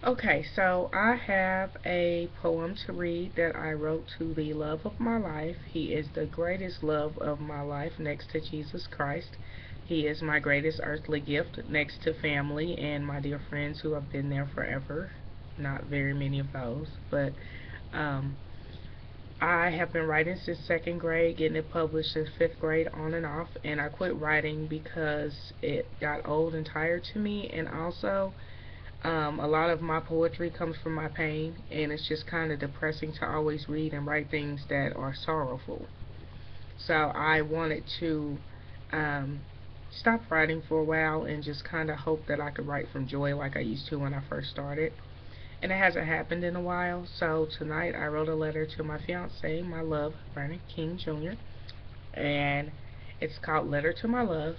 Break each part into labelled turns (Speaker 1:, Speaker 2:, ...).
Speaker 1: Okay, so I have a poem to read that I wrote to the love of my life. He is the greatest love of my life next to Jesus Christ. He is my greatest earthly gift next to family and my dear friends who have been there forever. Not very many of those, but um, I have been writing since second grade, getting it published since fifth grade on and off, and I quit writing because it got old and tired to me, and also a lot of my poetry comes from my pain, and it's just kind of depressing to always read and write things that are sorrowful. So I wanted to um, stop writing for a while and just kind of hope that I could write from joy like I used to when I first started. And it hasn't happened in a while, so tonight I wrote a letter to my fiance, my love, Vernon King Jr., and it's called Letter to My Love,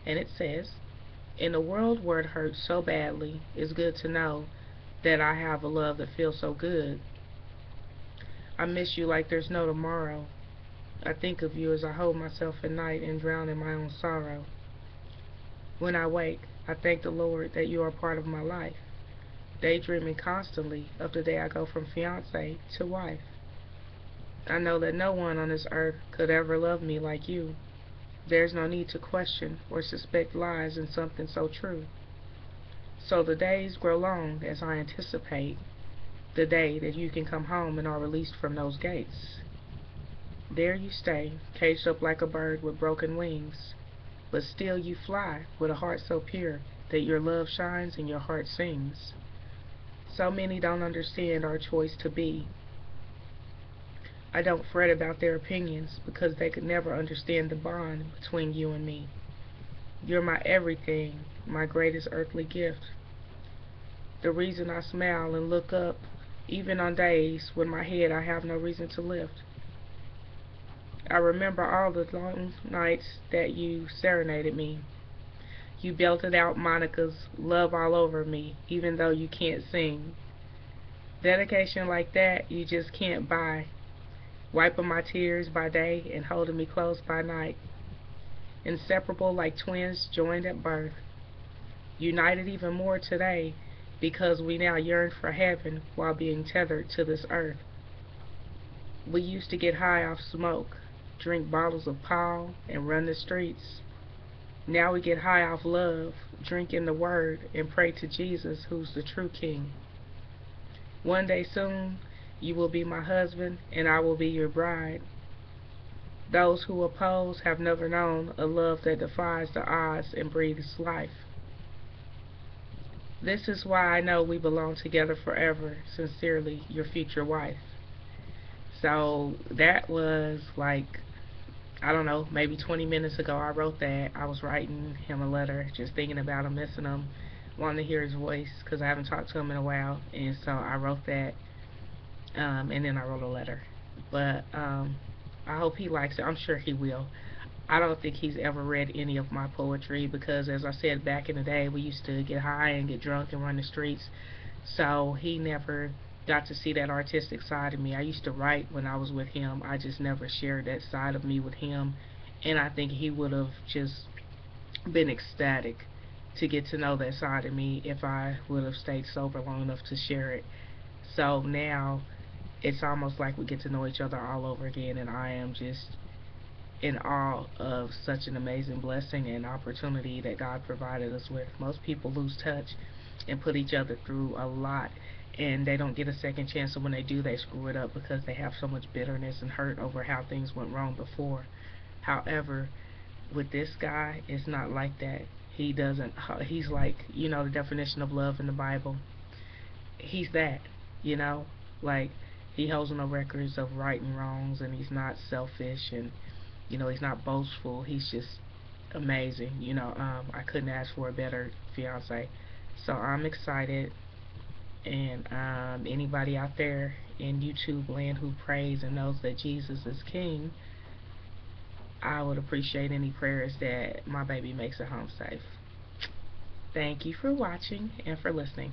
Speaker 1: and it says, in a world where it hurts so badly, it's good to know that I have a love that feels so good. I miss you like there's no tomorrow. I think of you as I hold myself at night and drown in my own sorrow. When I wake, I thank the Lord that you are part of my life, daydreaming constantly of the day I go from fiancé to wife. I know that no one on this earth could ever love me like you. There's no need to question or suspect lies in something so true. So the days grow long as I anticipate the day that you can come home and are released from those gates. There you stay, caged up like a bird with broken wings, but still you fly with a heart so pure that your love shines and your heart sings. So many don't understand our choice to be. I don't fret about their opinions because they could never understand the bond between you and me. You're my everything, my greatest earthly gift. The reason I smile and look up, even on days when my head I have no reason to lift. I remember all the long nights that you serenaded me. You belted out Monica's Love All Over Me, even though you can't sing. Dedication like that you just can't buy. Wiping my tears by day and holding me close by night. Inseparable like twins joined at birth. United even more today because we now yearn for heaven while being tethered to this earth. We used to get high off smoke, drink bottles of Paul, and run the streets. Now we get high off love, drink in the Word, and pray to Jesus, who's the true King. One day soon, you will be my husband, and I will be your bride. Those who oppose have never known a love that defies the odds and breathes life. This is why I know we belong together forever. Sincerely, your future wife. So that was like, I don't know, maybe 20 minutes ago I wrote that. I was writing him a letter, just thinking about him, missing him, wanting to hear his voice because I haven't talked to him in a while. And so I wrote that, and then I wrote a letter. But I hope he likes it. I'm sure he will. I don't think he's ever read any of my poetry because, as I said, back in the day, we used to get high and get drunk and run the streets. So he never got to see that artistic side of me. I used to write when I was with him. I just never shared that side of me with him. And I think he would have just been ecstatic to get to know that side of me if I would have stayed sober long enough to share it. So now it's almost like we get to know each other all over again, and I am just in awe of such an amazing blessing and opportunity that God provided us with. Most people lose touch and put each other through a lot, and they don't get a second chance, so when they do, they screw it up because they have so much bitterness and hurt over how things went wrong before. However, with this guy, it's not like that. He doesn't, he's like, the definition of love in the Bible. He's that, you know, like he holds no records of right and wrongs, and he's not selfish, and he's not boastful. He's just amazing. I couldn't ask for a better fiance. So I'm excited, and anybody out there in YouTube land who prays and knows that Jesus is King, I would appreciate any prayers that my baby makes it home safe. Thank you for watching and for listening.